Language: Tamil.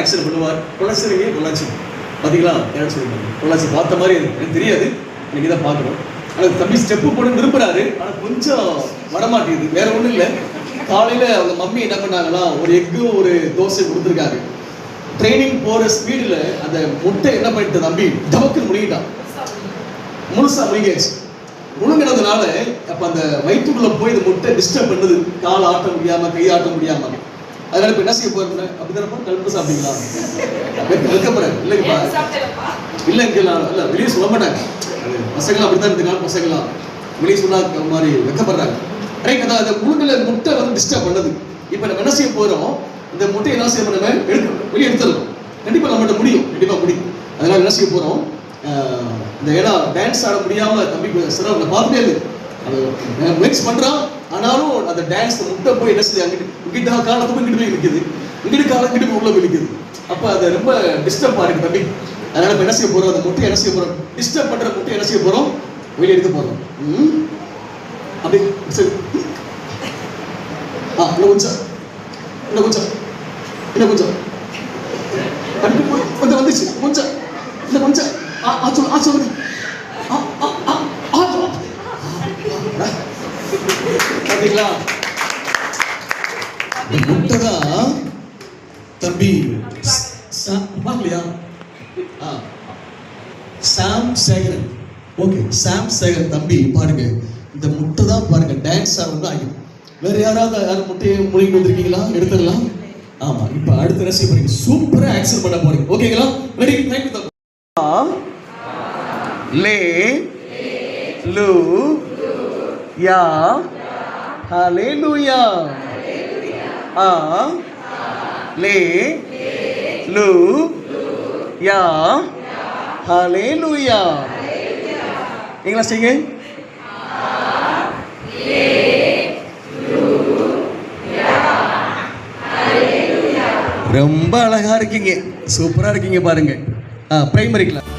ஆக்சன் பண்ணுவார். பொள்ளாச்சிங்க பொள்ளாச்சி பார்த்தீங்களா யாரும் சொல்லியிருக்காங்க. பொள்ளாச்சி பார்த்த மாதிரி எனக்கு தெரியாது, இன்னைக்கு தான் பார்க்குறோம். ஆனால் தம்பி ஸ்டெப்பு போட விரும்புகிறாரு, ஆனால் கொஞ்சம் வரமாட்டேங்குது. வேற ஒன்றும் இல்லை, காலையில் அவங்க மம்மி என்ன பண்ணாங்கன்னா ஒரு எக்கு ஒரு தோசை கொடுத்துருக்காரு. ட்ரைனிங் போகிற ஸ்பீடில் அந்த முட்டை என்ன பண்ணிட்டு தம்பி டபக்குன்னு முழுங்கிட்டான். முழுசா முழுங்கியாச்சு. முழுங்கினதுனால அப்போ அந்த வயிற்றுக்குள்ளே போய் இந்த முட்டை டிஸ்டர்ப் பண்ணுது, கால் ஆட்ட முடியாமல் கை ஆட்ட முடியாமல். அதனால இப்போ என்ன செய்ய போகிறேன் அப்படிதானப்பா, கலப்பு சாப்பிட்டீங்களா வைக்கப்படுறேன் இல்லைங்கப்பா, இல்லைங்க இல்லை வெளியே சொல்ல மாட்டாங்க. பசங்களாம் அப்படி தான் இருந்துக்கலாம், பசங்களாம் வெளியே சொல்லாத மாதிரி வைக்கப்படுறாங்க. ரைட், அதான் அந்த முழுங்கில் முட்டை வந்து டிஸ்டர்ப் பண்ணுது. இப்போ நம்ம என்ன செய்ய போகிறோம், இந்த முட்டையை என்ன செய்ய நம்ம வெளியே எடுத்துடணும். கண்டிப்பாக நம்மகிட்ட முடியும், கண்டிப்பாக முடியும். அதனால என்ன செய்ய போகிறோம், இந்த ஏன்னா டான்ஸ் ஆட முடியாமல் தம்பி சிறப்பு நான் பார்த்துட்டே இல்லை, அது மிக்ஸ் பண்ணுறான். ஆனாலும் அந்த டான்ஸ் முட்டை போய் என்ன செய்யுது, அங்கிட்டு இங்கிட்ட காலத்து போய் இங்கிட்டு போய் நிற்குது, இங்கிட்டு காலம் இங்கிட்டு போய் உள்ள போய் நிற்குது. அப்போ அது ரொம்ப டிஸ்டர்பாக இருக்குது தம்பி. அதனால இப்போ என்ன செய்ய போகிறோம், அந்த முட்டையை என்ன செய்ய போகிறோம், டிஸ்டர்ப் பண்ணுற முட்டையை என்ன செய்ய போகிறோம், வெளியே எடுக்க போகிறோம். அப்படி சரி, இன்னும் கொஞ்சம் இன்னும் கொஞ்சம் இன்னும் கொஞ்சம் கொஞ்சம் வந்துச்சு, கொஞ்சம் இன்னும் கொஞ்சம் சொல்லுங்க. பார்த்தீங்களா, முட்டை தான் தம்பி பார்க்கலையா? சாம் சேகரன், ஓகே சாம் சேகரன் தம்பி பாருங்க, இந்த முட்டை தான் பாருங்க டான்ஸ் ஆடுறது ஆகிடும். வேற யாராவது யாரும் முட்டையை முழுங்கிட்டு வந்திருக்கீங்களா? எடுத்துடலாம். ஆமா, இப்போ அடுத்த ரசி பாருங்க, சூப்பரா ஆக்சன் பண்ண போறீங்க. ஓகேங்களா? ரெடி? ரைட் தம்பி. லே லு யா ஹalleluya. ஆ லே லு யா ஹalleluya. நீங்களா செய்யுங்க. ரொம்ப அழகா இருக்கீங்க, சூப்பரா இருக்கீங்க பாருங்க. Primary class